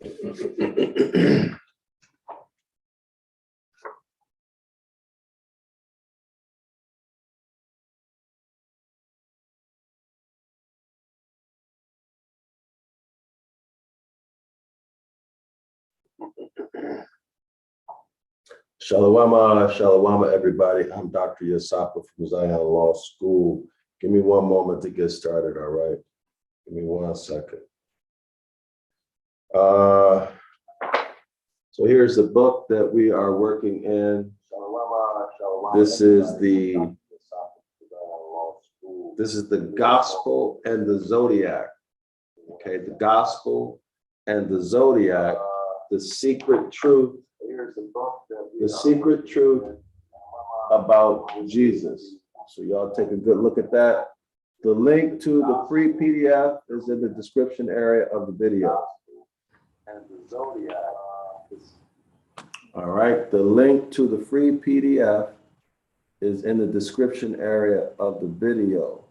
Shalawama, everybody. I'm DrYasapa from Zion Law School. Give me one moment to get started, all right? Give me 1 second. So here's the book that we are working in. This is the Gospel and the Zodiac. Okay, the Gospel and the Zodiac, the secret truth. The secret truth about Jesus. So y'all take a good look at that. The link to the free PDF is in the description area of the video. All right, the link to the free PDF is in the description area of the video.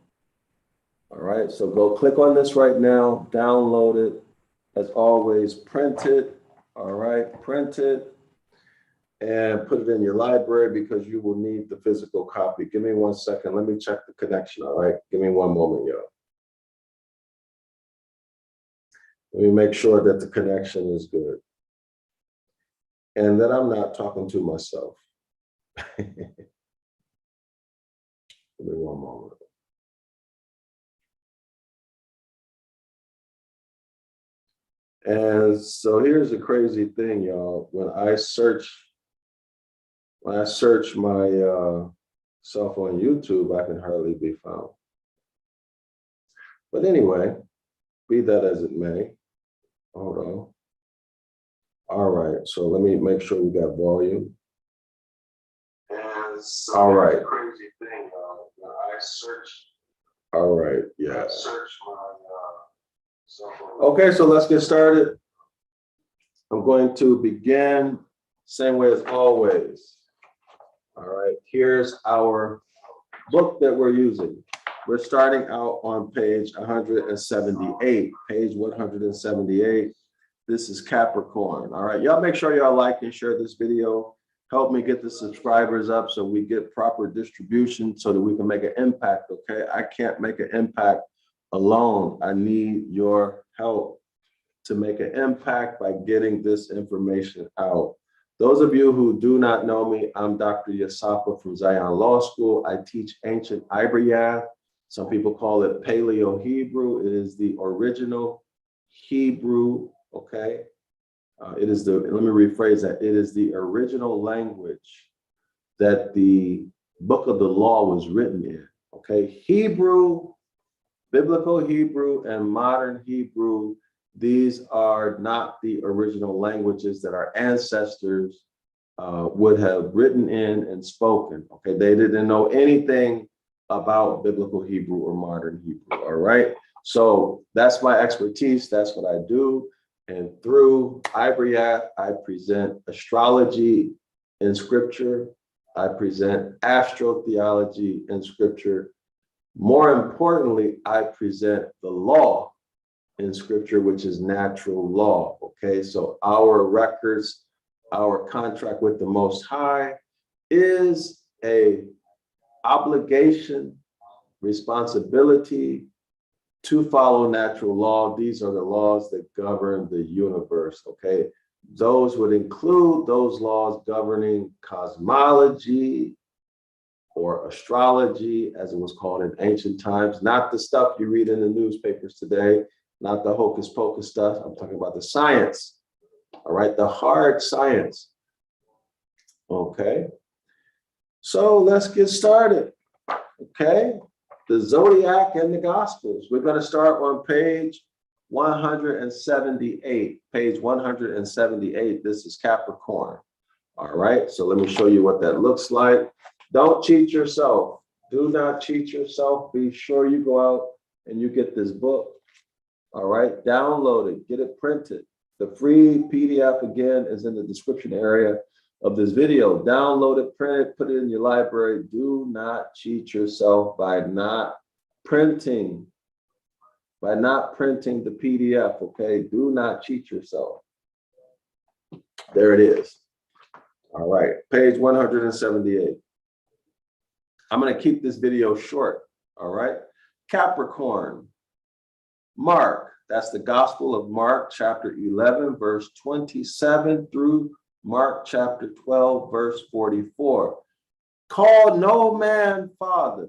All right, so go click on this right now, download it. As always, print it. All right, print it. And put it in your library because you will need the physical copy. Give me 1 second. Let me check the connection, all right? Give me one moment, y'all. Let me make sure that the connection is good. And that I'm not talking to myself. Give me one moment. And so here's the crazy thing, y'all. When I search my self on YouTube, I can hardly be found. But anyway, be that as it may. Hold on. All right, so let me make sure we got volume. And so all right. Crazy thing, when I search. All right, yeah. I search my cell phone. Okay, so let's get started. I'm going to begin same way as always. All right, here's our book that we're using. We're starting out on page 178, page 178. This is Capricorn. All right, y'all make sure y'all like and share this video. Help me get the subscribers up so we get proper distribution so that we can make an impact, okay? I can't make an impact alone. I need your help to make an impact by getting this information out. Those of you who do not know me, I'm DrYasapa from Zion Law School. I teach Ancient Ibaryath. Some people call it Paleo Hebrew. It is the original Hebrew, okay? Let me rephrase that. It is the original language that the book of the law was written in, okay? Hebrew, biblical Hebrew and modern Hebrew, these are not the original languages that our ancestors would have written in and spoken. Okay, they didn't know anything about biblical Hebrew or modern Hebrew. All right, so that's my expertise. That's what I do. And through Ibaryath, I present astrology in scripture. I present astrotheology in scripture. More importantly, I present the law in scripture, which is natural law. Okay, so our records, our contract with the Most High is a obligation, responsibility to follow natural law. These are the laws that govern the universe. Okay, those would include those laws governing cosmology or astrology, as it was called in ancient times, not the stuff you read in the newspapers today, not the hocus pocus stuff. I'm talking about the science, all right, the hard science. Okay, so let's get started. Okay, the Zodiac and the Gospels. We're going to start on page 178. Page 178. This is Capricorn. All right, so let me show you what that looks like. Don't cheat yourself. Do not cheat yourself. Be sure you go out and you get this book. All right, download it, get it printed. The free PDF again is in the description area of this video. Download it, print it, put it in your library. Do not cheat yourself by not printing the PDF, okay? Do not cheat yourself. There it is. All right, page 178. I'm going to keep this video short. All right. Capricorn. Mark. That's the Gospel of Mark, chapter 11, verse 27 through Mark chapter 12, verse 44. Call no man father.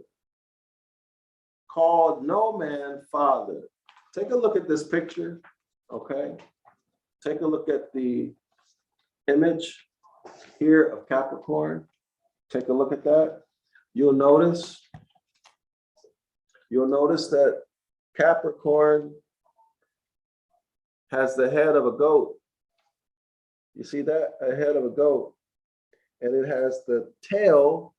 Called no man father. Take a look at this picture, okay? Take a look at the image here of Capricorn. Take a look at that. You'll notice that Capricorn has the head of a goat. You see that? A head of a goat. And it has the tail.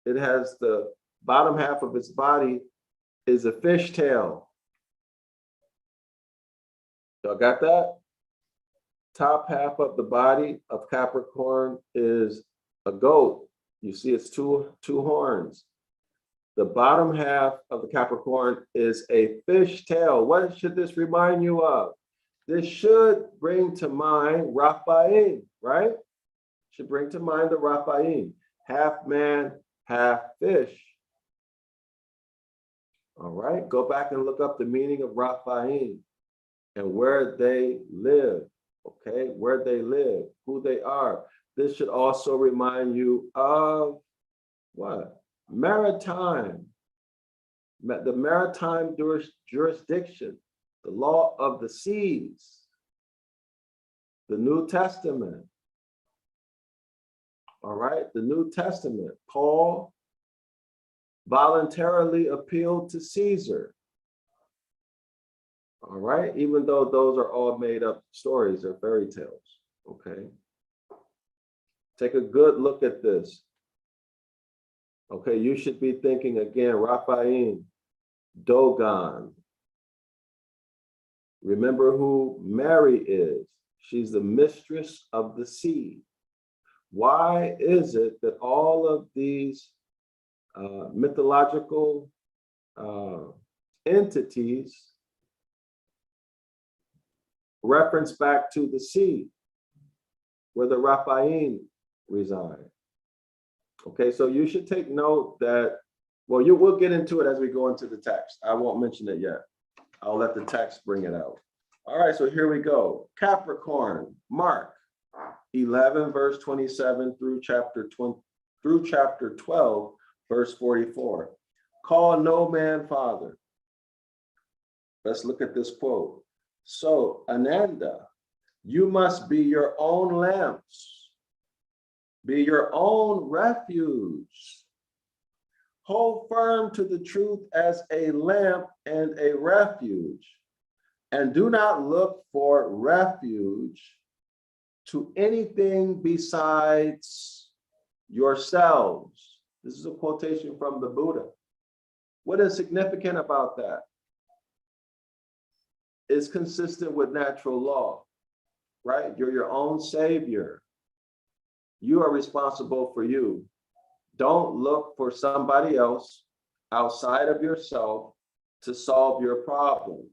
It has the bottom half of its body is a fish tail. Y'all got that? Top half of the body of Capricorn is a goat. You see it's two horns. The bottom half of the Capricorn is a fish tail. What should this remind you of? This should bring to mind Raphaim, right? Should bring to mind the Raphaim. Half man, half fish. All right, go back and look up the meaning of Raphaim and where they live, okay? Where they live, who they are. This should also remind you of what? Maritime, the maritime jurisdiction, the law of the seas, the New Testament. All right, the New Testament. Paul voluntarily appealed to Caesar. All right, even though those are all made up stories or fairy tales. Okay. Take a good look at this. Okay, you should be thinking again, Raphaim, Dogon. Remember who Mary is. She's the mistress of the sea. Why is it that all of these mythological entities reference back to the sea where the Raphaim reside? Okay, so you should take note that, well, we'll get into it as we go into the text. I won't mention it yet. I'll let the text bring it out. All right, so here we go. Capricorn, Mark 11, verse 27 through chapter 12, verse 44. Call no man father. Let's look at this quote. So, Ananda, you must be your own lamps. Be your own refuge. Hold firm to the truth as a lamp and a refuge. And do not look for refuge to anything besides yourselves. This is a quotation from the Buddha. What is significant about that? It's consistent with natural law, right? You're your own savior. You are responsible for you. Don't look for somebody else outside of yourself to solve your problems,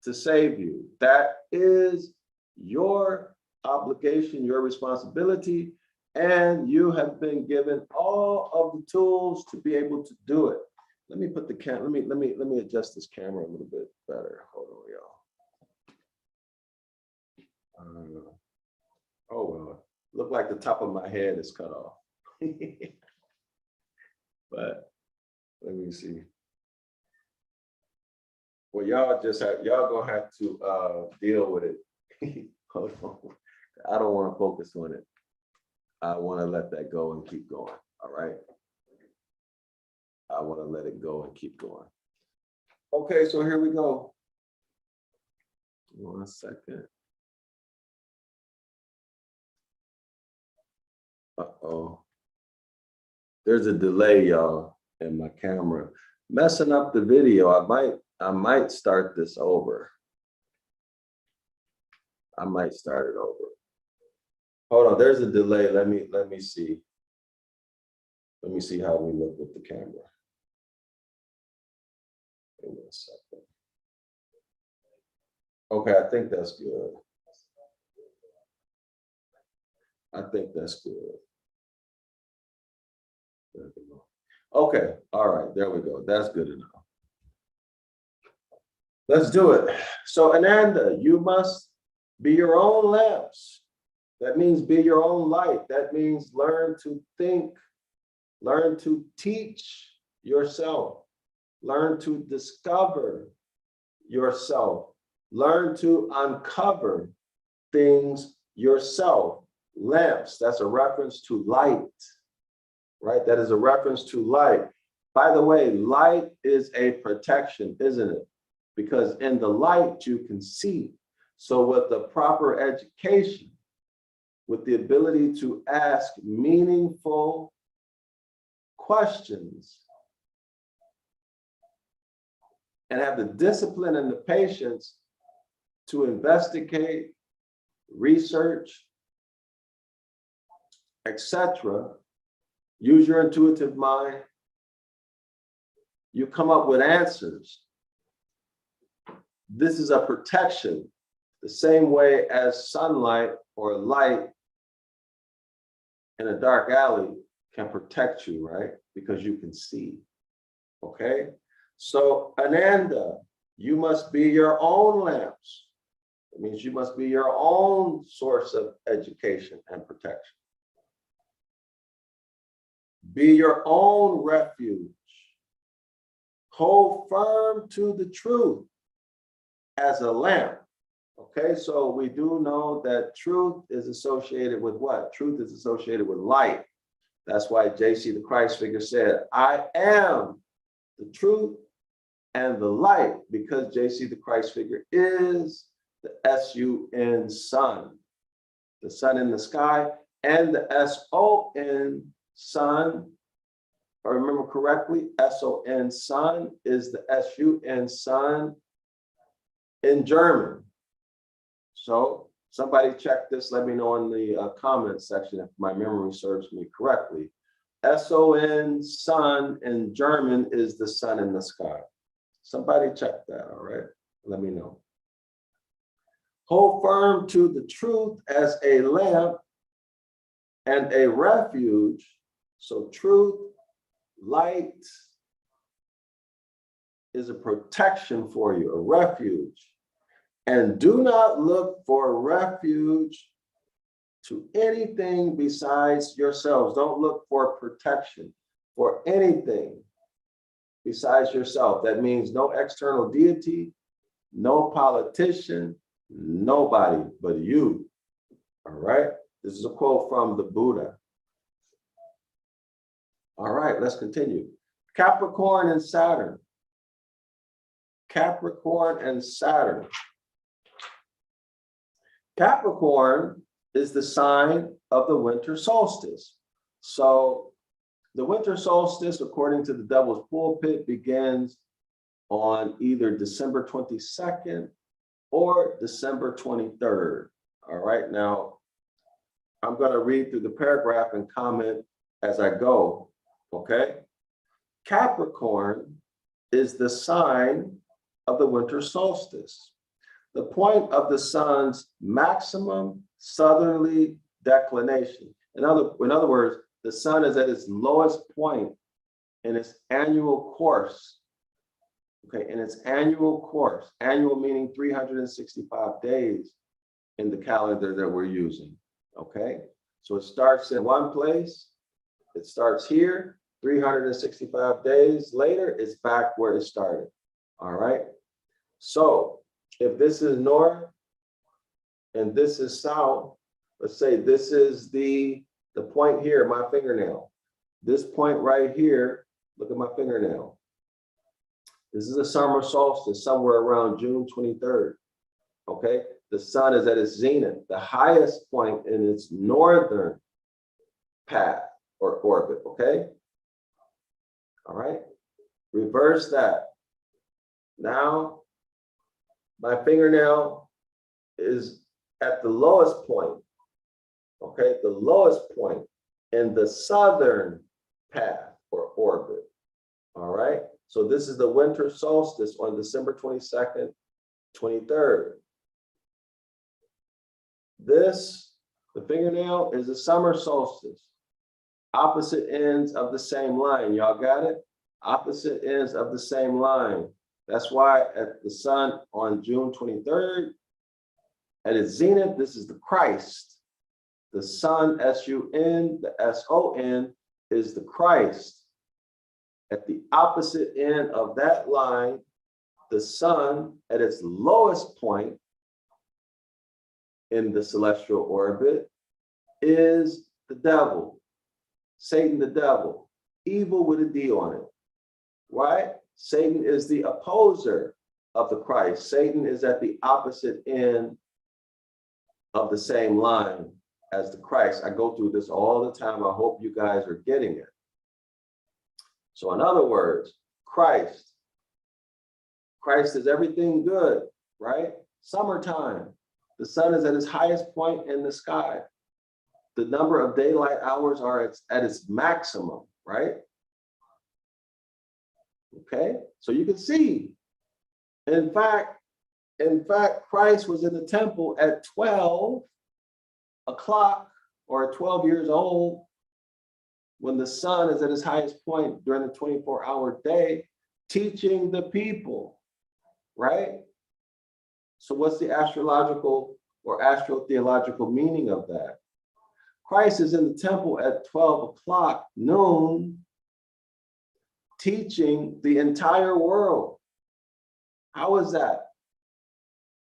to save you. That is your obligation, your responsibility, and you have been given all of the tools to be able to do it. Let me put the camera, let me adjust this camera a little bit better. Hold on, y'all. Oh well, look like the top of my head is cut off. But let me see. Well, y'all gonna have to deal with it. Hold on. I don't want to focus on it. I want to let that go and keep going. All right. I want to let it go and keep going. Okay, so here we go. 1 second. Uh-oh. There's a delay, y'all, in my camera. Messing up the video. I might start this over. I might start it over. Hold on, there's a delay. Let me see. Let me see how we look with the camera. Give me a second. Okay, I think that's good. I think that's good. Okay, all right, there we go. That's good enough. Let's do it. So Ananda, you must be your own lamps. That means be your own light. That means learn to think, learn to teach yourself, learn to discover yourself, learn to uncover things yourself. Lamps, that's a reference to light, right? That is a reference to light. By the way, light is a protection, isn't it? Because in the light you can see. So with the proper education, with the ability to ask meaningful questions and have the discipline and the patience to investigate, research, etc., use your intuitive mind, you come up with answers. This is a protection, the same way as sunlight or light in a dark alley can protect you, right? Because you can see, okay? So Ananda, you must be your own lamps. It means you must be your own source of education and protection. Be your own refuge. Hold firm to the truth as a lamp. Okay, so we do know that truth is associated with what? Truth is associated with light. That's why JC the Christ figure said, I am the truth and the light, because JC the Christ figure is the S-U-N sun, the sun in the sky, and the S-O-N sun, if I remember correctly, S-O-N sun is the S-U-N sun in German. So somebody check this, let me know in the comment section if my memory serves me correctly. S-O-N sun in German is the sun in the sky. Somebody check that, all right? Let me know. Hold firm to the truth as a lamp and a refuge. So truth, light is a protection for you, a refuge. And do not look for refuge to anything besides yourselves. Don't look for protection for anything besides yourself. That means no external deity, no politician, nobody but you. All right. This is a quote from the Buddha. All right, let's continue. Capricorn and Saturn. Capricorn and Saturn. Capricorn is the sign of the winter solstice. So the winter solstice, according to the Devil's Pulpit, begins on either December 22nd or December 23rd. All right, now I'm going to read through the paragraph and comment as I go, okay? Capricorn is the sign of the winter solstice, the point of the sun's maximum southerly declination. In other words, the sun is at its lowest point in its annual course. Okay, in its annual course, annual meaning 365 days in the calendar that we're using. Okay, so it starts in one place, it starts here, 365 days later, it's back where it started. All right, so if this is north and this is south, let's say this is the point here, my fingernail. This point right here, look at my fingernail. This is a summer solstice somewhere around June 23rd. Okay, the sun is at its zenith, the highest point in its northern path or orbit. Okay, all right, reverse that. Now my fingernail is at the lowest point. Okay, the lowest point in the southern path or orbit. All right, so this is the winter solstice on December 22nd, 23rd. This, The fingernail is the summer solstice. Opposite ends of the same line. Y'all got it? Opposite ends of the same line. That's why at the sun on June 23rd, at its zenith, this is the Christ. The sun, S-U-N, the S-O-N, is the Christ. At the opposite end of that line, the sun at its lowest point in the celestial orbit is the devil. Satan, the devil, evil with a D on it, right? Satan is the opposer of the Christ. Satan is at the opposite end of the same line as the Christ. I go through this all the time. I hope you guys are getting it. So in other words, Christ is everything good, right? Summertime, the sun is at its highest point in the sky. The number of daylight hours are at its maximum, right? Okay, so you can see, in fact, Christ was in the temple at 12 o'clock or 12 years old when the sun is at its highest point during the 24-hour day, teaching the people, right? So what's the astrological or astrotheological meaning of that? Christ is in the temple at 12 o'clock noon, teaching the entire world. How is that?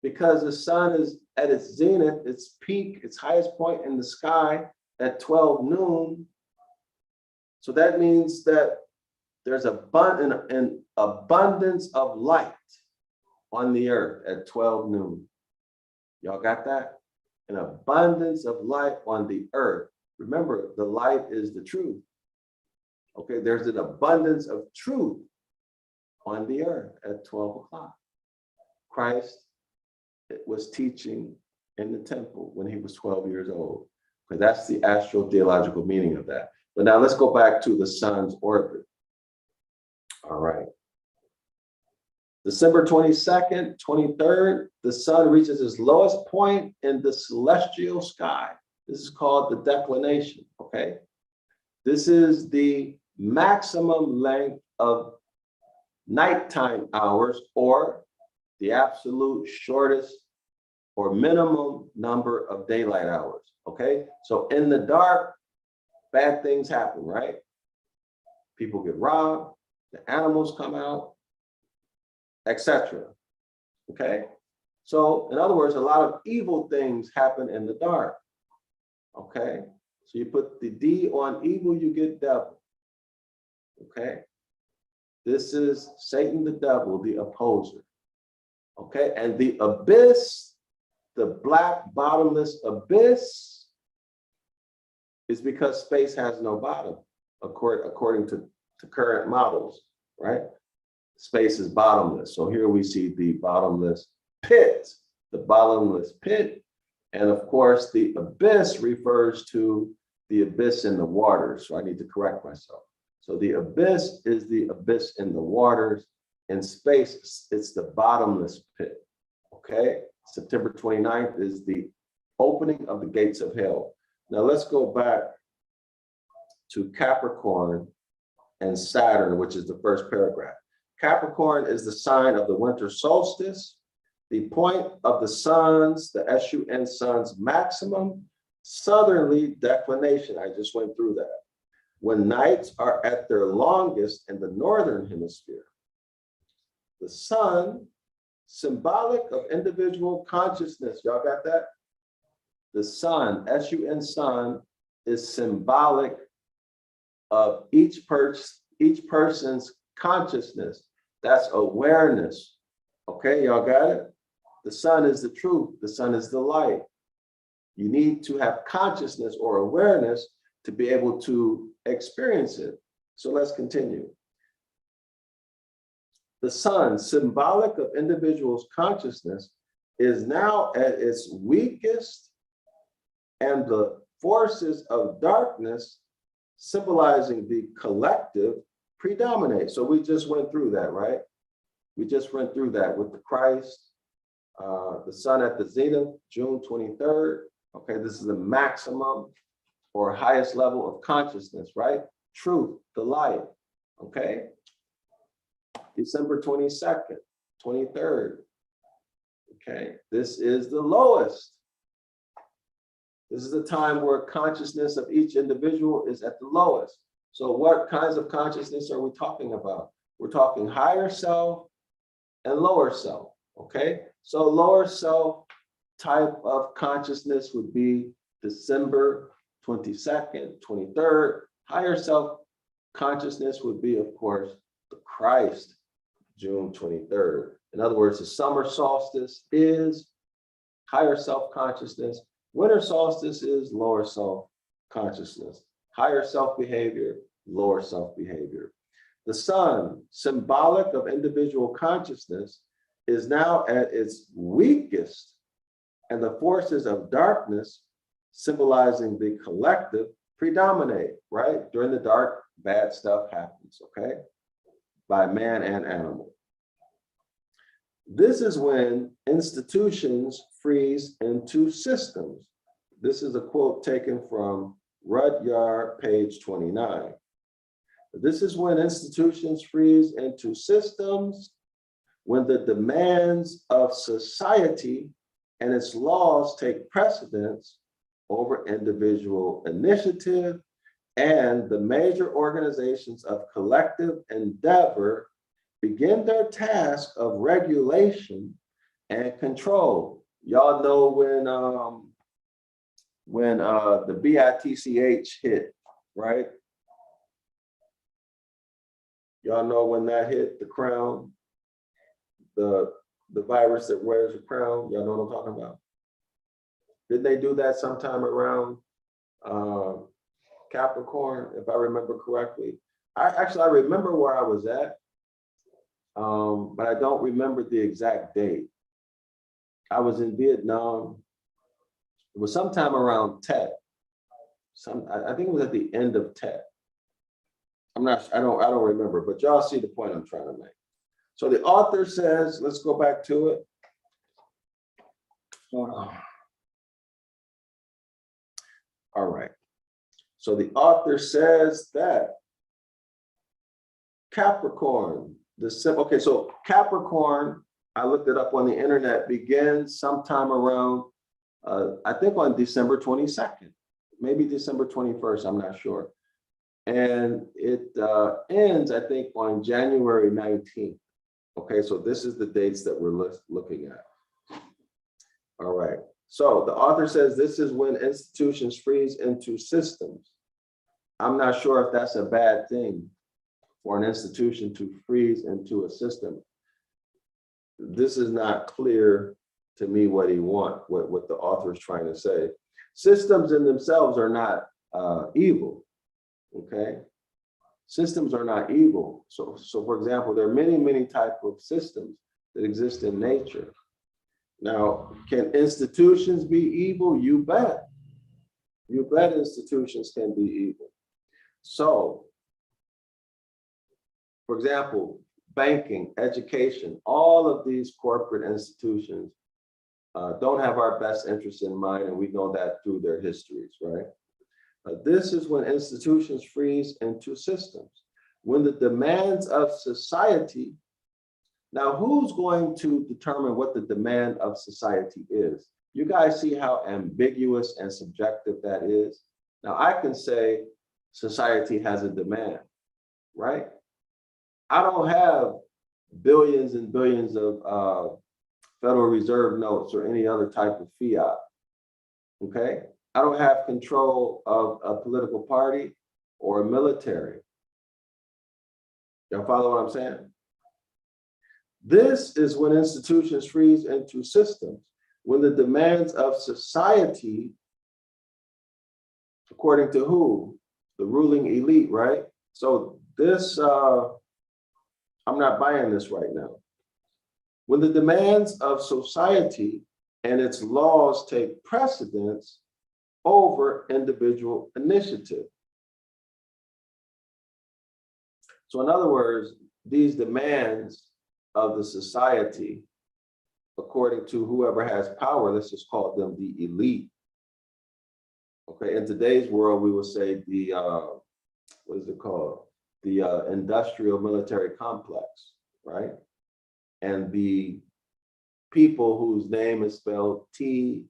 Because the sun is at its zenith, its peak, its highest point in the sky at 12 noon. So that means that there's an abundance of light on the earth at 12 noon. Y'all got that? An abundance of light on the earth. Remember, the light is the truth. Okay, there's an abundance of truth on the earth at 12 o'clock. Christ was teaching in the temple when he was 12 years old. Because that's the astrotheological meaning of that. But now let's go back to the sun's orbit. All right. December 22nd, 23rd, the sun reaches its lowest point in the celestial sky. This is called the declination, okay? This is the maximum length of nighttime hours or the absolute shortest or minimum number of daylight hours, okay? So in the dark, bad things happen, right? People get robbed, the animals come out, etc. Okay, so in other words, a lot of evil things happen in the dark. Okay, so you put the D on evil, you get devil. Okay, this is Satan, the devil, the opposer. Okay, and the abyss, the black bottomless abyss, is because space has no bottom, according to current models, right? Space is bottomless. So here we see the bottomless pit, And of course, the abyss refers to the abyss in the waters. So I need to correct myself. So the abyss is the abyss in the waters. In space, it's the bottomless pit. Okay, September 29th is the opening of the gates of hell. Now let's go back to Capricorn and Saturn, which is the first paragraph. Capricorn is the sign of the winter solstice, the point of the sun's, the S-U-N sun's maximum southerly declination. I just went through that. When nights are at their longest in the northern hemisphere. The sun, symbolic of individual consciousness. Y'all got that? The sun, S-U-N sun, is symbolic of each person's consciousness. That's awareness. Okay, y'all got it? The sun is the truth. The sun is the light. You need to have consciousness or awareness to be able to experience it. So let's continue. The sun, symbolic of individuals' consciousness, is now at its weakest, and the forces of darkness, symbolizing the collective, predominate. So we just went through that, right? We just went through that with the Christ, the sun at the zenith, June 23rd, Okay, this is the maximum or highest level of consciousness, right? Truth, the light, okay? December 22nd, 23rd, okay? This is the lowest. This is the time where consciousness of each individual is at the lowest. So what kinds of consciousness are we talking about? We're talking higher self and lower self, okay? So lower self type of consciousness would be December 22nd, 23rd. Higher self consciousness would be, of course, the Christ, June 23rd. In other words, the summer solstice is higher self consciousness. Winter solstice is lower self consciousness. Higher self behavior, lower self behavior. The sun, symbolic of individual consciousness, is now at its weakest, and the forces of darkness, symbolizing the collective, predominate, right? During the dark, bad stuff happens, okay? By man and animal. This is when institutions freeze into systems. This is a quote taken from Rudyard, page 29. This is when institutions freeze into systems, when the demands of society and its laws take precedence over individual initiative, and the major organizations of collective endeavor begin their task of regulation and control. Y'all know when the BITCH hit, right? Y'all know when that hit, the crown, the virus that wears a crown. Y'all know what I'm talking about? Didn't they do that sometime around Capricorn, if I remember correctly? I remember where I was at, but I don't remember the exact date. I was in Vietnam. It was sometime around Tet. I think it was at the end of Tet. I don't remember, but y'all see the point I'm trying to make. So the author says, let's go back to it. All right. So the author says that Capricorn, okay, so Capricorn, I looked it up on the internet, begins sometime around, I think on December 22nd, maybe December 21st, I'm not sure. And it ends, I think, on January 19th. Okay, so this is the dates that we're looking at. All right, so the author says this is when institutions freeze into systems. I'm not sure if that's a bad thing for an institution to freeze into a system. This is not clear to me what he wants, what the author is trying to say. Systems in themselves are not evil, okay? Systems are not evil. So for example, there are many types of systems that exist in nature. Now, can institutions be evil? You bet. You bet institutions can be evil. So, for example, banking, education, all of these corporate institutions don't have our best interests in mind, and we know that through their histories, right? This is when institutions freeze into systems, when the demands of society. Now, who's going to determine what the demand of society is? You guys see how ambiguous and subjective that is? Now, I can say society has a demand, right? I don't have billions and billions of Federal Reserve notes or any other type of fiat, okay? I don't have control of a political party or a military. Y'all follow what I'm saying? This is when institutions freeze into systems, when the demands of society, according to who? The ruling elite, right? So this, I'm not buying this right now. When the demands of society and its laws take precedence over individual initiative. So in other words, these demands of the society, according to whoever has power, let's just call them the elite, Okay, in today's world, we would say the, what is it called? The industrial military complex, right? And the people whose name is spelled TSINOIZ.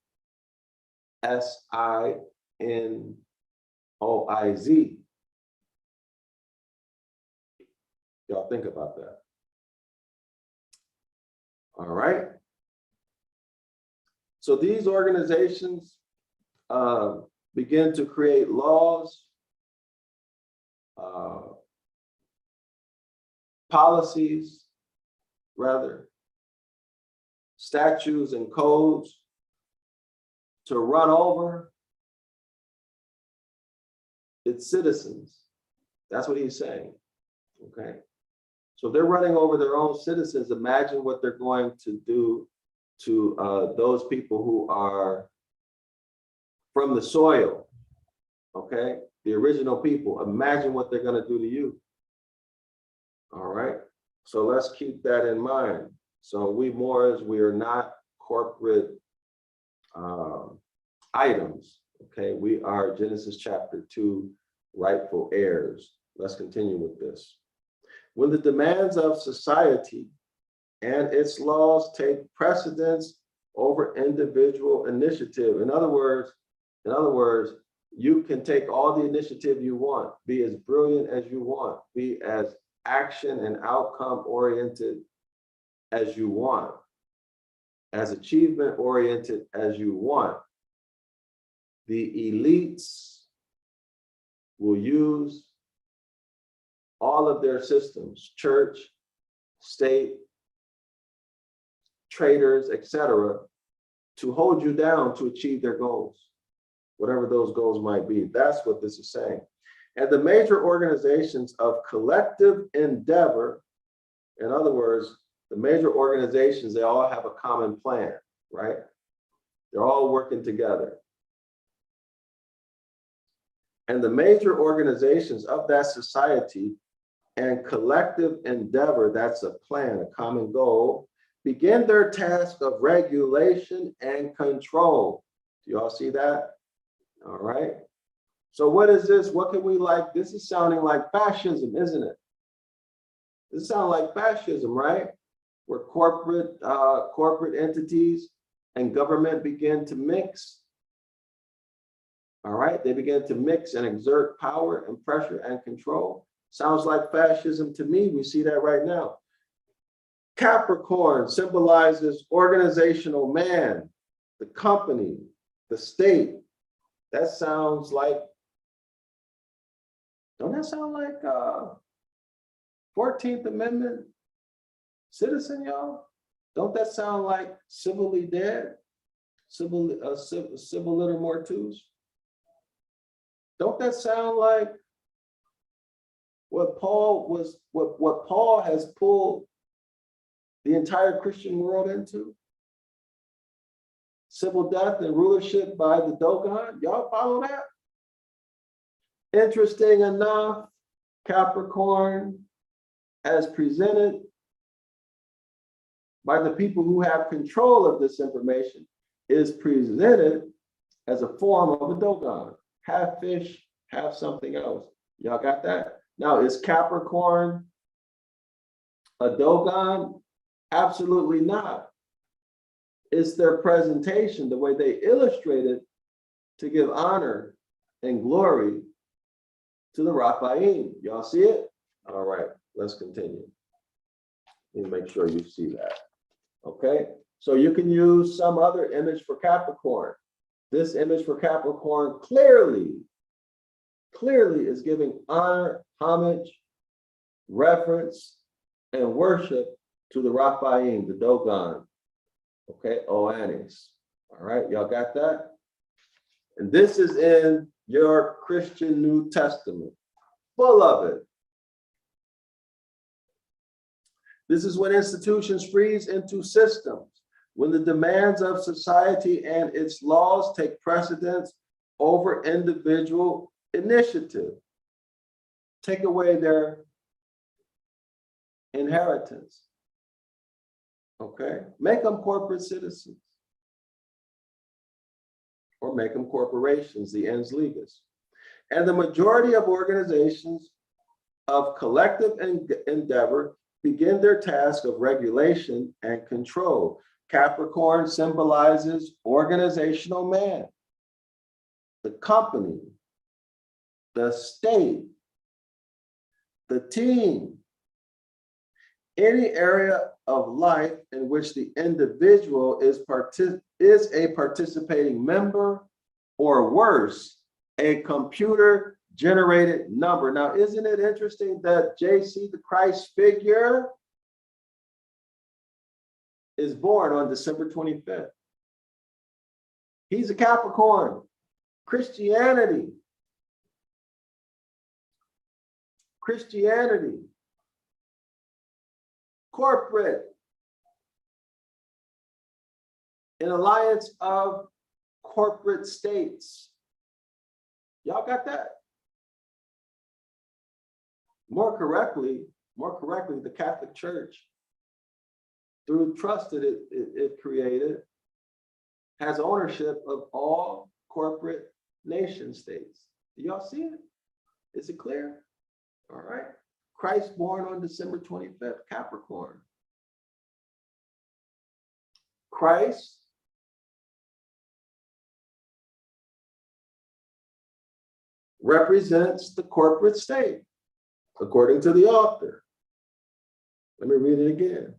Y'all think about that. All right. So these organizations begin to create laws, policies, rather, statutes and codes to run over its citizens. That's what he's saying, okay? So they're running over their own citizens. Imagine what they're going to do to those people who are from the soil, okay? The original people. Imagine what they're going to do to you. All right. So let's keep that in mind. So we Moors, we are not corporate items. Okay. We are Genesis chapter 2 rightful heirs. Let's continue with this. When the demands of society and its laws take precedence over individual initiative. In other words, you can take all the initiative you want, be as brilliant as you want, be as action and outcome oriented as you want, as achievement oriented as you want. The elites will use all of their systems, church, state, traders, etc., to hold you down to achieve their goals, whatever those goals might be. That's what this is saying. And the major organizations of collective endeavor, in other words, the major organizations, they all have a common plan, right? They're all working together. And the major organizations of that society and collective endeavor, that's a plan, a common goal, begin their task of regulation and control. Do y'all see that? All right. So what is this? What can we like? This is sounding like fascism, isn't it? This sounds like fascism, right? Where corporate entities and government begin to mix. All right, they begin to mix and exert power and pressure and control. Sounds like fascism to me. We see that right now. Capricorn symbolizes organizational man, the company, the state. That sounds like, don't that sound like 14th Amendment citizen, y'all? Don't that sound like civilly dead? Civil liter mortuus? Don't that sound like what Paul has pulled the entire Christian world into? Civil death and rulership by the Dogon. Y'all follow that? Interesting enough, Capricorn, as presented by the people who have control of this information, is presented as a form of a Dogon. Half fish, half something else. Y'all got that? Now, is Capricorn a Dogon? Absolutely not. It's their presentation, the way they illustrate it, to give honor and glory to the Raphaim. Y'all see it? All right, let's continue. Let me make sure you see that. Okay, so you can use some other image for Capricorn. This image for Capricorn clearly is giving honor, homage, reverence, and worship to the Raphaim, the Dogon. Okay, Oannes. All right, y'all got that? And this is in your Christian New Testament, full of it. This is when institutions freeze into systems, when the demands of society and its laws take precedence over individual initiative. Take away their inheritance. Okay, make them corporate citizens. or make them corporations, the ens legis. And the majority of organizations of collective endeavor begin their task of regulation and control. Capricorn symbolizes organizational man, the company, the state, the team, any area of life in which the individual is a participating member, or worse, a computer-generated number. Now, isn't it interesting that JC, the Christ figure, is born on December 25th? He's a Capricorn. Christianity, corporate, an alliance of corporate states. Y'all got that? More correctly, the Catholic Church, through trust that it created, has ownership of all corporate nation states. Do y'all see it? Is it clear? All right. Christ born on December 25th, Capricorn. Christ represents the corporate state, according to the author. Let me read it again.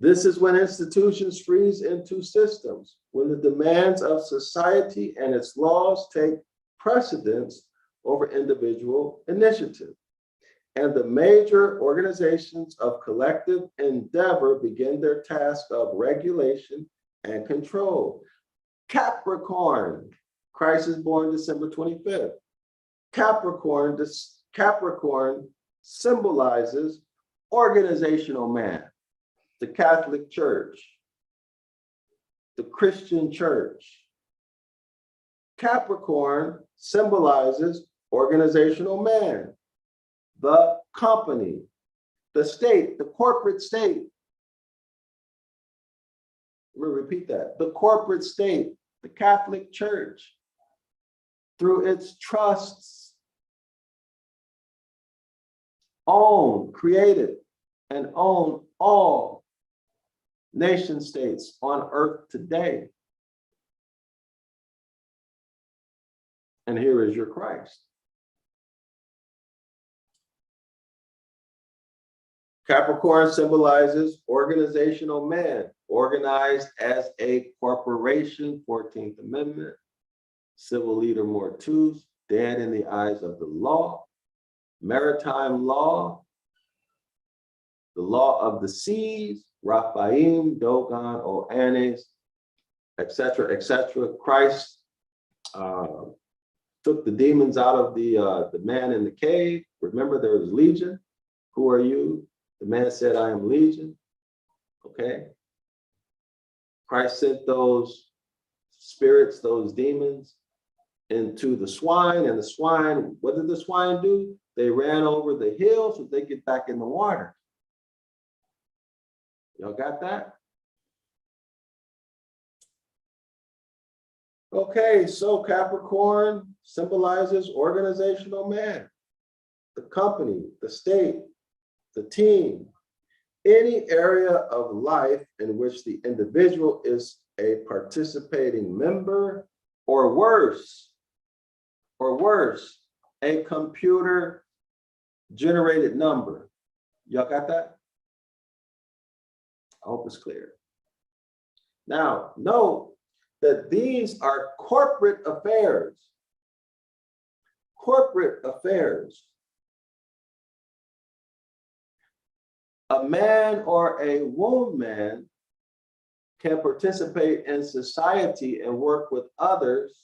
This is when institutions freeze into systems, when the demands of society and its laws take precedence over individual initiative, and the major organizations of collective endeavor begin their task of regulation and control. Capricorn, Christ is born December 25th. Capricorn symbolizes organizational man, the Catholic Church, the Christian Church. Capricorn symbolizes organizational man, the company, the state, the corporate state. Let me repeat that. The corporate state, the Catholic Church, through its trusts, own, created, and own all nation states on earth today. And here is your Christ. Capricorn symbolizes organizational man, organized as a corporation, 14th Amendment, civil leader mortuus, dead in the eyes of the law, maritime law, the law of the seas, Raphaim, Dogon, Oannes, etc., etc. Christ took the demons out of the man in the cave. Remember, there was Legion. Who are you? The man said, I am Legion. Okay. Christ sent those spirits, those demons, into the swine, and the swine, what did the swine do? They ran over the hill so they get back in the water. Y'all got that? Okay, so Capricorn symbolizes organizational man, the company, the state, the team, any area of life in which the individual is a participating member, or worse, a computer generated number. Y'all got that? I hope it's clear. Now, note that these are corporate affairs. Corporate affairs. A man or a woman can participate in society and work with others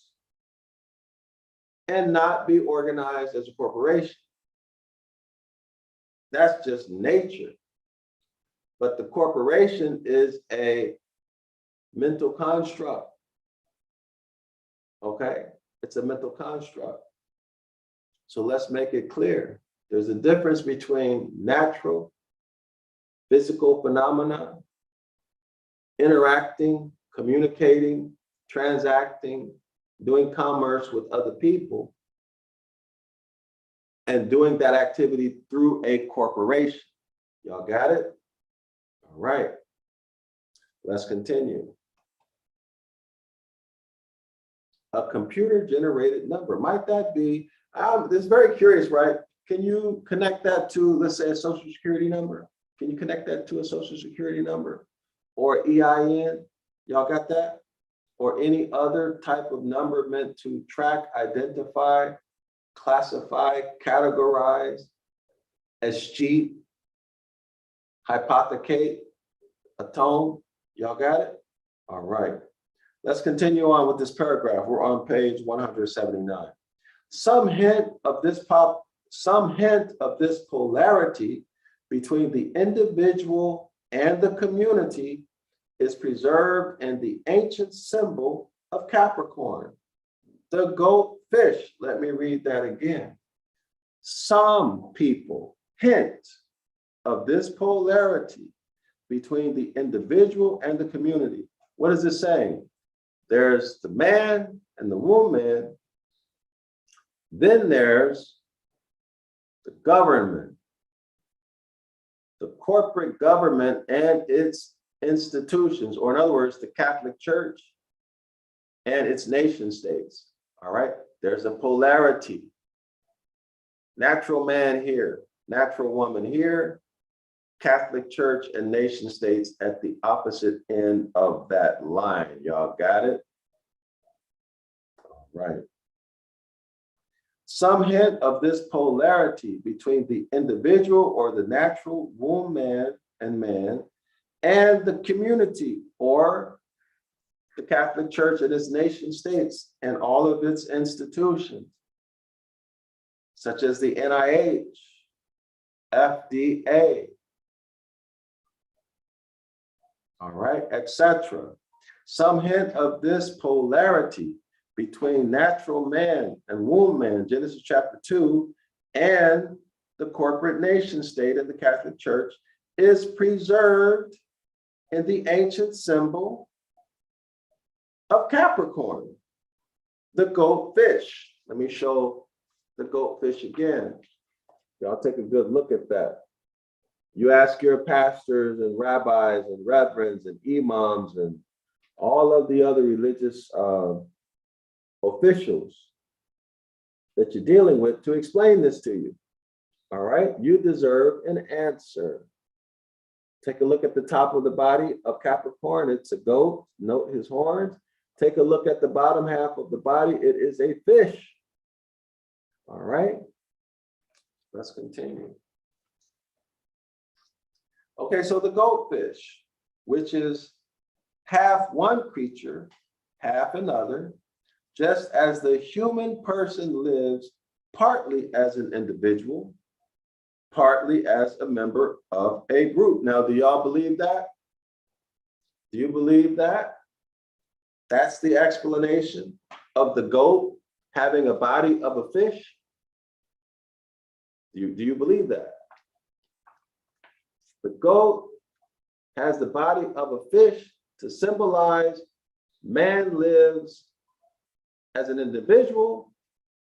and not be organized as a corporation. That's just nature. But the corporation is a mental construct. Okay? It's a mental construct. So let's make it clear. There's a difference between natural, physical phenomena, interacting, communicating, transacting, doing commerce with other people, and doing that activity through a corporation. Y'all got it? All right. Let's continue. A computer-generated number. Might that be, this is very curious, right? Can you connect that to, let's say, a social security number? Can you connect that to a social security number or EIN? Y'all got that? Or any other type of number meant to track, identify, classify, categorize, escheat, hypothecate, atone? Y'all got it? All right. Let's continue on with this paragraph. We're on page 179. Some hint of this polarity between the individual and the community is preserved in the ancient symbol of Capricorn, the goat fish. Let me read that again. Some people hint of this polarity between the individual and the community. What is it saying? There's the man and the woman. Then there's the government, the corporate government and its institutions, or in other words, the Catholic Church and its nation states. All right, there's a polarity. Natural man here, natural woman here, Catholic Church and nation states at the opposite end of that line. Y'all got it? All right. Some hint of this polarity between the individual or the natural woman and man and the community or the Catholic Church and its nation states and all of its institutions, such as the NIH, FDA, all right, etc. Some hint of this polarity between natural man and woman, Genesis chapter 2, and the corporate nation state of the Catholic Church is preserved in the ancient symbol of Capricorn, the goat fish. Let me show the goat fish again. Y'all take a good look at that. You ask your pastors and rabbis and reverends and imams and all of the other religious officials that you're dealing with to explain this to you. All right, you deserve an answer. Take a look at the top of the body of Capricorn. It's a goat. Note his horns. Take a look at the bottom half of the body. It is a fish. All right, let's continue. Okay, so the goldfish, which is half one creature, half another, just as the human person lives partly as an individual, partly as a member of a group. Now, do y'all believe that? Do you believe that? That's the explanation of the goat having a body of a fish? Do you believe that? The goat has the body of a fish to symbolize man lives as an individual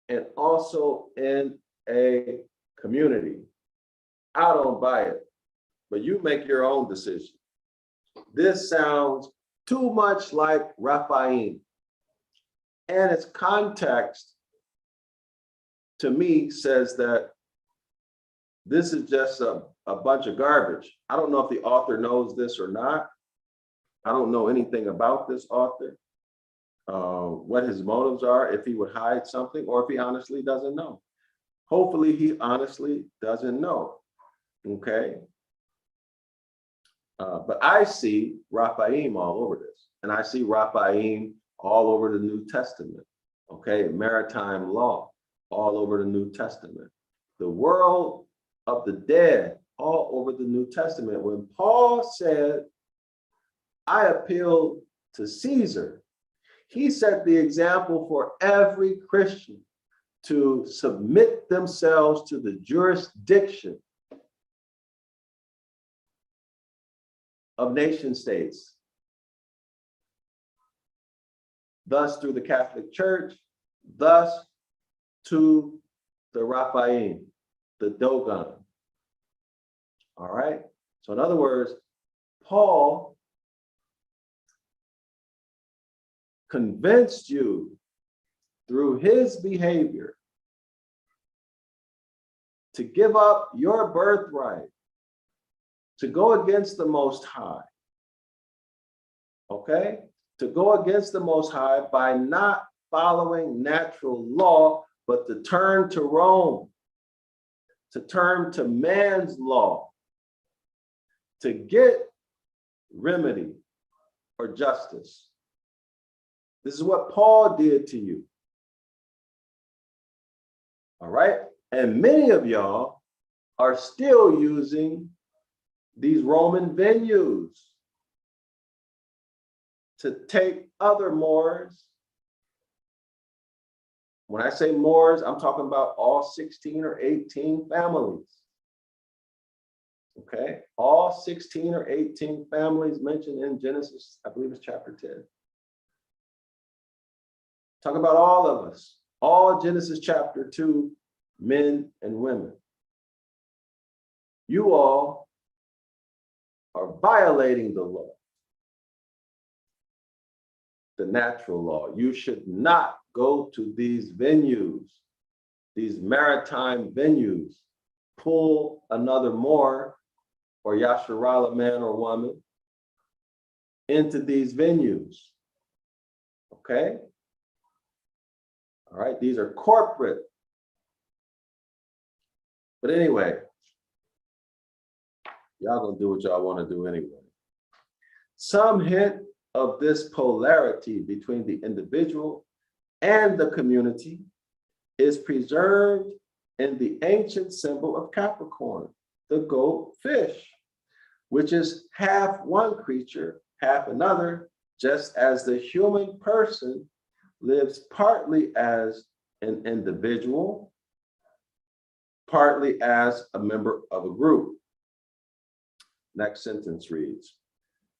and also in a community. I don't buy it, but you make your own decision. This sounds too much like Raphaim, and its context to me says that this is just a bunch of garbage. I don't know if the author knows this or not. I don't know anything about this author, what his motives are, if he would hide something, or if he honestly doesn't know. Hopefully he honestly doesn't know, okay? But I see Raphaim all over this, and I see Raphaim all over the New Testament, okay? Maritime law, all over the New Testament. The world of the dead, all over the New Testament. When Paul said, I appeal to Caesar, he set the example for every Christian to submit themselves to the jurisdiction of nation states. thus through the Catholic Church, thus to the Raphaim, the Dogon. All right. So in other words, Paul convinced you through his behavior to give up your birthright, to go against the Most High. Okay? To go against the Most High by not following natural law, but to turn to Rome, to turn to man's law, to get remedy or justice. This is what Paul did to you. All right? And many of y'all are still using these Roman venues to take other Moors. When I say Moors, I'm talking about all 16 or 18 families. Okay? All 16 or 18 families mentioned in Genesis, I believe it's chapter 10. Talk about all of us, all Genesis chapter 2, men and women. You all are violating the law, the natural law. You should not go to these venues, these maritime venues, pull another Moor or Yasharala man or woman into these venues. Okay? All right, these are corporate. But anyway, y'all gonna do what y'all want to do anyway. Some hint of this polarity between the individual and the community is preserved in the ancient symbol of Capricorn, the goat fish, which is half one creature, half another, just as the human person lives partly as an individual, partly as a member of a group. Next sentence reads,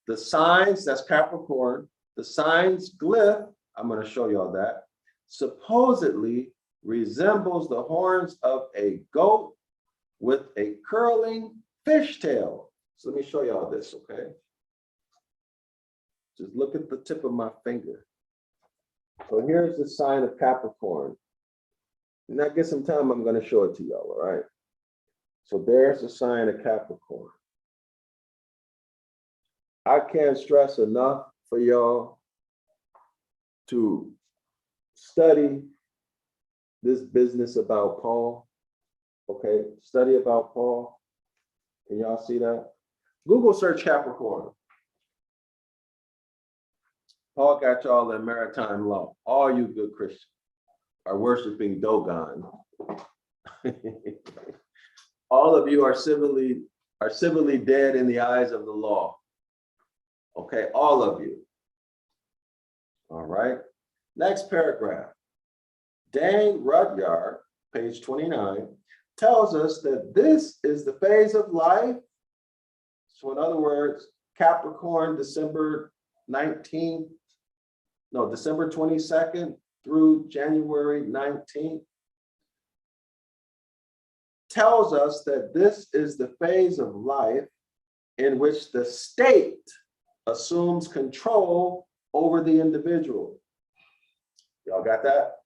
the signs, that's Capricorn, the signs glyph, I'm going to show y'all that, supposedly resembles the horns of a goat with a curling fishtail. So let me show y'all this, okay? Just look at the tip of my finger. So here's the sign of Capricorn. And I get some time, I'm going to show it to y'all, all right? So there's the sign of Capricorn. I can't stress enough for y'all to study this business about Paul, okay? Study about Paul. Can y'all see that? Google search Capricorn. Paul got y'all in maritime law. All you good Christians are worshiping Dogon. All of you are civilly dead in the eyes of the law. Okay, all of you. All right. Next paragraph. Dang Rudyard, page 29, tells us that this is the phase of life. So in other words, Capricorn, December 22nd through January 19th, tells us that this is the phase of life in which the state assumes control over the individual. Y'all got that?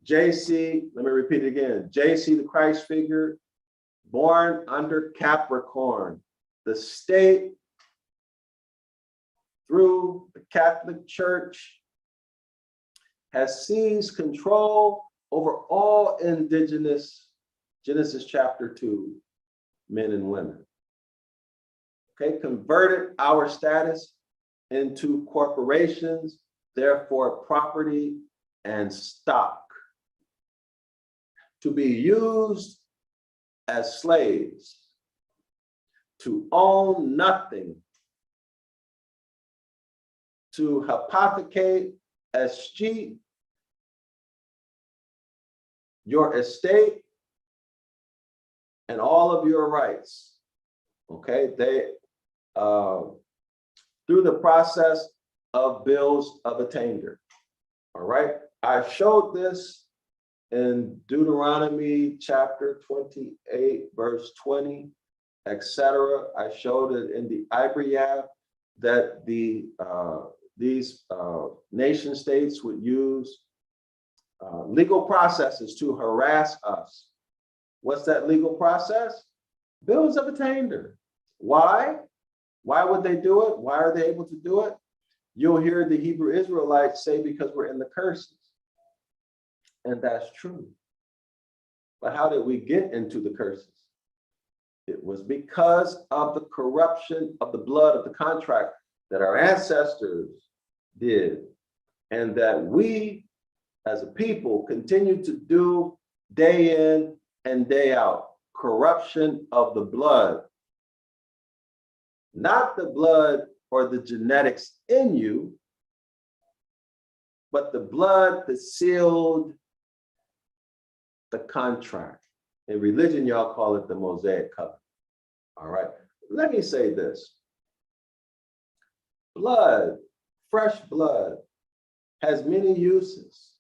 JC, let me repeat it again. JC, the Christ figure, born under Capricorn. The state, through the Catholic Church, has seized control over all indigenous, Genesis chapter 2, men and women. Okay, converted our status into corporations, therefore property and stock, to be used as slaves, to own nothing, to hypothecate, escheat your estate and all of your rights. Okay, they through the process of bills of attainder. All right. I showed this in Deuteronomy chapter 28, verse 20, etc. I showed it in the Ibaryath that these nation states would use legal processes to harass us. What's that legal process? Bills of attainder. Why? Why would they do it? Why are they able to do it? You'll hear the Hebrew Israelites say because we're in the curses. And that's true. But how did we get into the curses? It was because of the corruption of the blood of the contract that our ancestors did, and that we as a people continue to do day in and day out. Corruption of the blood. Not the blood or the genetics in you, but the blood that sealed the contract. In religion, y'all call it the Mosaic covenant. All right. Let me say this. Blood, fresh blood, has many uses.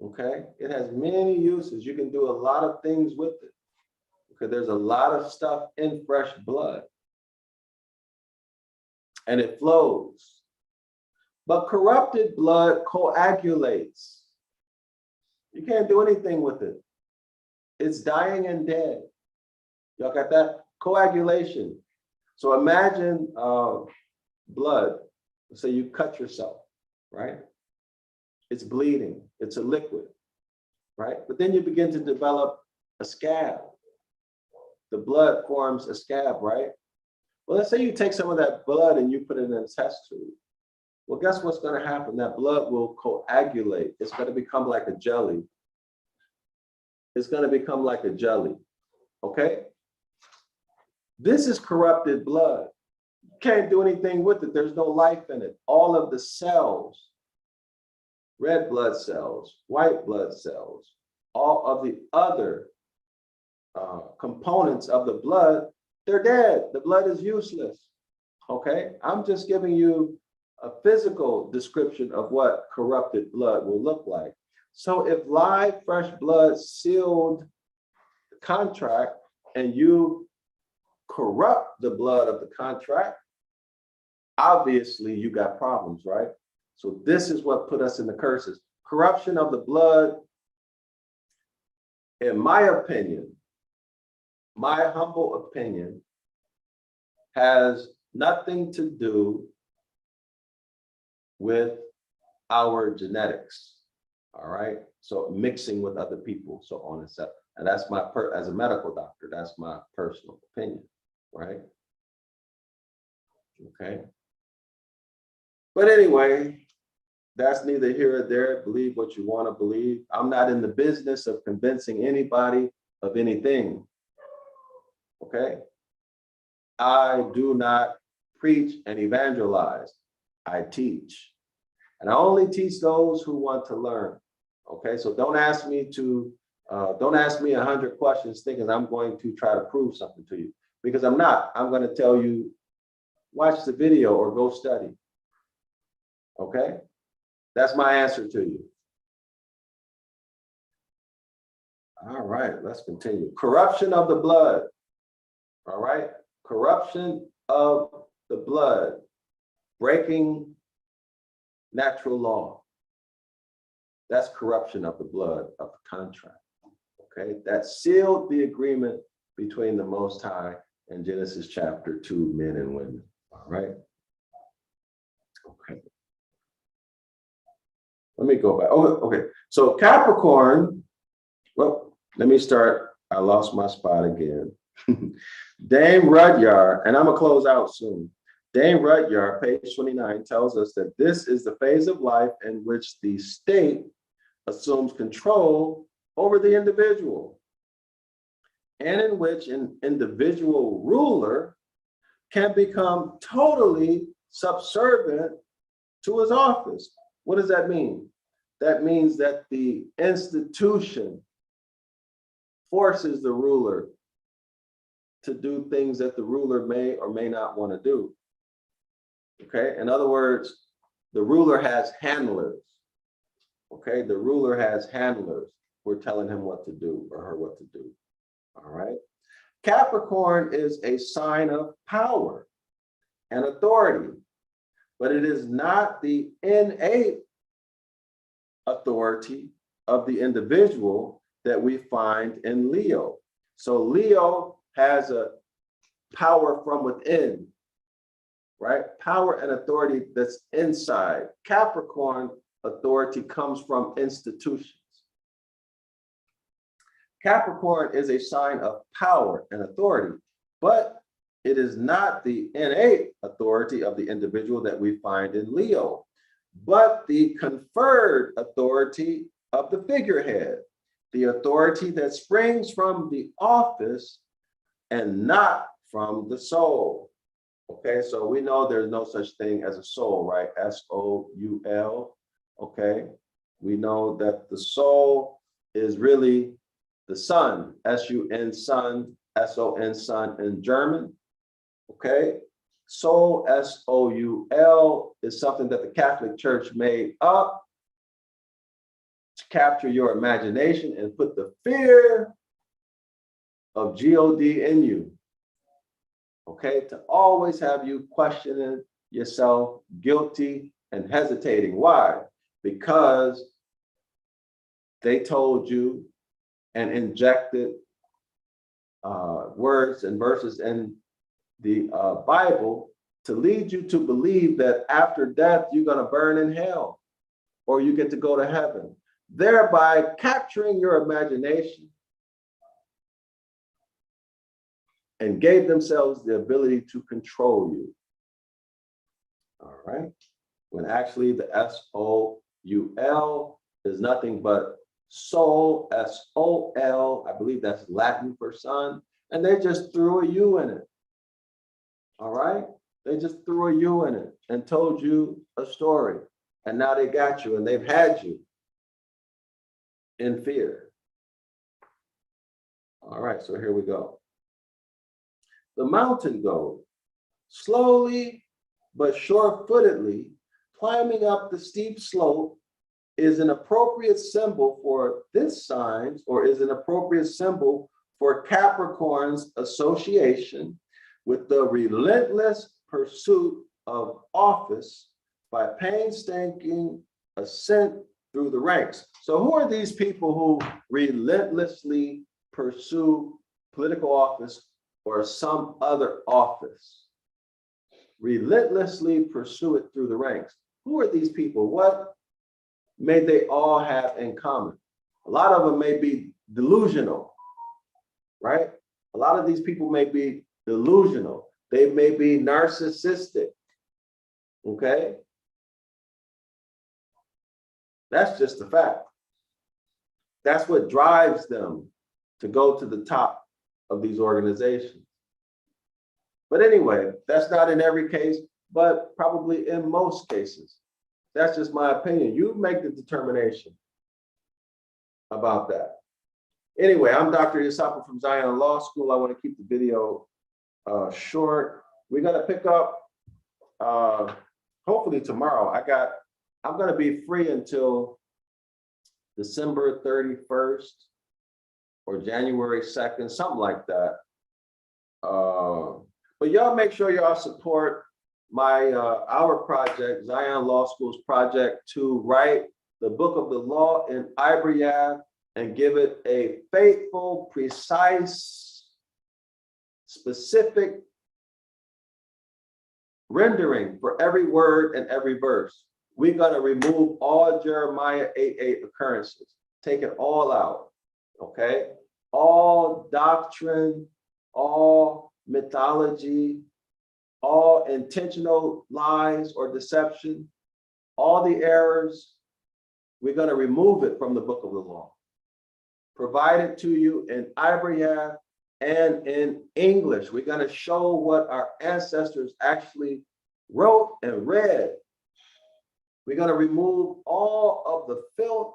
Okay? It has many uses. You can do a lot of things with it. Because there's a lot of stuff in fresh blood. And it flows. But corrupted blood coagulates. You can't do anything with it. It's dying and dead. Y'all got that? Coagulation. So imagine blood. So you cut yourself, right? It's bleeding. It's a liquid, right? But then you begin to develop a scab. The blood forms a scab, right? Well, let's say you take some of that blood and you put it in a test tube. Well, guess what's going to happen? That blood will coagulate. It's going to become like a jelly. It's going to become like a jelly, okay? This is corrupted blood. You can't do anything with it. There's no life in it. All of the cells, red blood cells, white blood cells, all of the other components of the blood, they're dead. The blood is useless, okay? I'm just giving you a physical description of what corrupted blood will look like. So if live, fresh blood sealed the contract and you corrupt the blood of the contract, obviously you got problems, right? So this is what put us in the curses. Corruption of the blood, in my opinion, my humble opinion, has nothing to do with our genetics, all right? So mixing with other people, so on and so on. And that's my, as a medical doctor, that's my personal opinion, right? Okay. But anyway, that's neither here or there. Believe what you want to believe. I'm not in the business of convincing anybody of anything, okay? I do not preach and evangelize. I teach. And I only teach those who want to learn, okay? So don't ask me 100 questions thinking I'm going to try to prove something to you, because I'm not. I'm going to tell you, watch the video or go study, okay? That's my answer to you. All right, let's continue. Corruption of the blood, all right? Corruption of the blood, breaking natural law. That's corruption of the blood of the contract, okay? That sealed the agreement between the Most High and Genesis chapter 2, men and women, all right? Okay. Let me go back. Oh, okay. So Capricorn, well, let me start. I lost my spot again. Dame Rudyard, and I'm gonna close out soon. Dame Rudyard, page 29, tells us that this is the phase of life in which the state assumes control over the individual, and in which an individual ruler can become totally subservient to his office. What does that mean? That means that the institution forces the ruler to do things that the ruler may or may not want to do. Okay, in other words, the ruler has handlers. Okay, the ruler has handlers who are telling him what to do or her what to do. All right. Capricorn is a sign of power and authority, but it is not the innate authority of the individual that we find in Leo. So Leo has a power from within, right? Power and authority that's inside. Capricorn authority comes from institutions. Capricorn is a sign of power and authority, but it is not the innate authority of the individual that we find in Leo, but the conferred authority of the figurehead, the authority that springs from the office and not from the soul. Okay, so we know there's no such thing as a soul, right? S-O-U-L, okay? We know that the soul is really the sun, S-U-N, sun, S-O-N, sun in German, okay? Soul, S-O-U-L, is something that the Catholic Church made up to capture your imagination and put the fear of G-O-D in you, okay? To always have you questioning yourself, guilty and hesitating. Why? Because they told you and injected words and verses in the Bible to lead you to believe that after death, you're going to burn in hell or you get to go to heaven, thereby capturing your imagination, and gave themselves the ability to control you. All right. When actually the S-O-U-L is nothing but soul, S-O-L, I believe that's Latin for sun, and they just threw a U in it. All right? They just threw a U in it and told you a story, and now they got you and they've had you in fear. All right, so here we go. The mountain goat, slowly but sure-footedly climbing up the steep slope, is an appropriate symbol for this sign, or is an appropriate symbol for Capricorn's association with the relentless pursuit of office by painstaking ascent through the ranks. So who are these people who relentlessly pursue political office or some other office? Relentlessly pursue it through the ranks. Who are these people? What may they all have in common? A lot of them may be delusional, right? A lot of these people may be delusional. They may be narcissistic, okay? That's just a fact. That's what drives them to go to the top of these organizations. But anyway, that's not in every case, but probably in most cases. That's just my opinion. You make the determination about that. Anyway, I'm Dr. Yasapa from Zion Law School. I want to keep the video short. We're going to pick up hopefully tomorrow. I'm going to be free until December 31st or January 2nd, something like that. But y'all make sure y'all support my our project, Zion Law School's project, to write the book of the law in Ibaryath and give it a faithful, precise, specific rendering for every word and every verse. We're going to remove all Jeremiah 8:8 occurrences, take it all out, okay? All doctrine, all mythology, all intentional lies or deception, all the errors, we're going to remove it from the book of the law. Provide it to you in Ibaryath and in English. We're going to show what our ancestors actually wrote and read. We're going to remove all of the filth,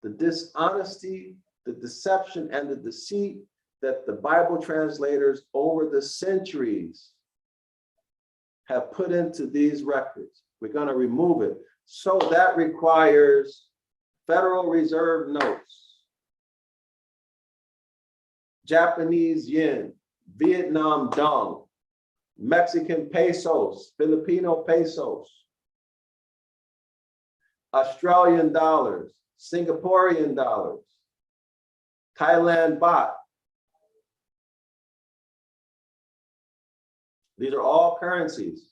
the dishonesty, the deception, and the deceit that the Bible translators over the centuries have put into these records. We're going to remove it. So that requires Federal Reserve notes, Japanese yen, Vietnam dong, Mexican pesos, Filipino pesos, Australian dollars, Singaporean dollars, Thailand baht. These are all currencies.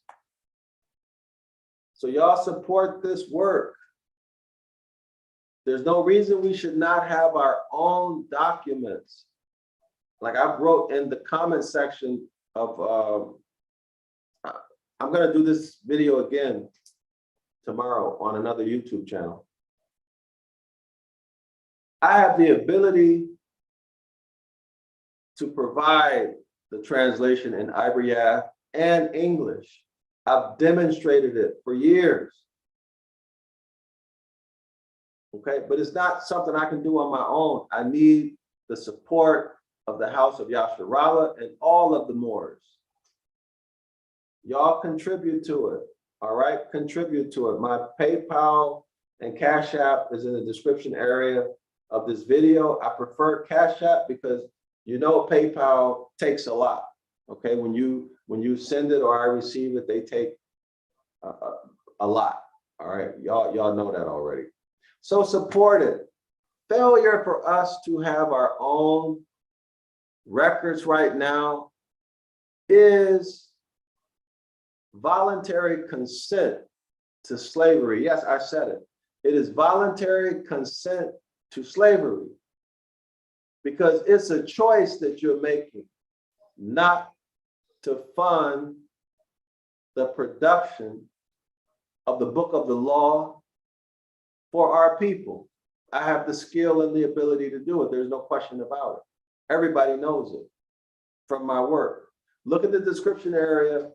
So y'all support this work. There's no reason we should not have our own documents. Like I wrote in the comment section of, I'm gonna do this video again tomorrow on another YouTube channel. I have the ability to provide the translation in Ibaryath and English. I've demonstrated it for years. Okay, but it's not something I can do on my own. I need the support of the House of Yasharala and all of the Moors. Y'all contribute to it, all right? Contribute to it. My PayPal and Cash App is in the description area of this video. I prefer Cash App because you know PayPal takes a lot, okay? When you send it or I receive it, they take a lot, all right? Y'all know that already. So support it. Failure for us to have our own records right now is voluntary consent to slavery. Yes, I said it. It is voluntary consent to slavery because it's a choice that you're making not to fund the production of the book of the law for our people. I have the skill and the ability to do it. There's no question about it. Everybody knows it from my work. Look at the description area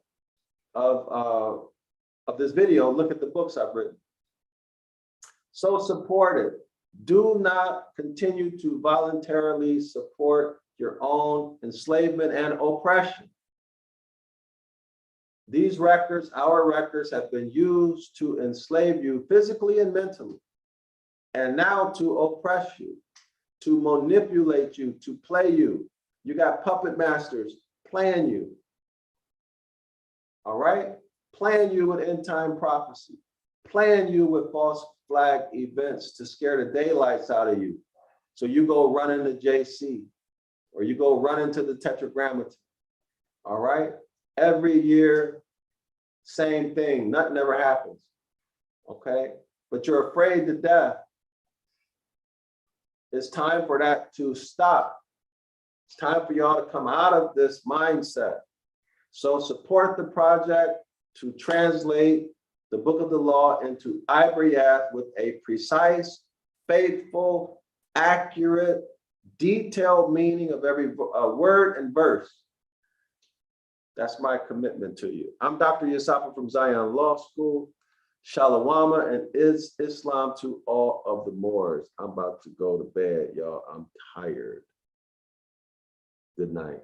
of this video. Look at the books I've written. So support it. Do not continue to voluntarily support your own enslavement and oppression. These records, our records, have been used to enslave you physically and mentally, and now to oppress you, to manipulate you, to play you. You got puppet masters playing you, all right? Playing you with end time prophecy, playing you with false flag events to scare the daylights out of you. So you go run into JC, or you go run into the Tetragrammaton, all right? Every year, same thing, nothing ever happens, okay? But you're afraid to death. It's time for that to stop. It's time for y'all to come out of this mindset. So support the project to translate the book of the law into Ibaryath with a precise, faithful, accurate, detailed meaning of every word and verse. That's my commitment to you. I'm Dr. Yasapa from Zion Law School. Shalom and Islam to all of the Moors. I'm about to go to bed, y'all. I'm tired. Good night.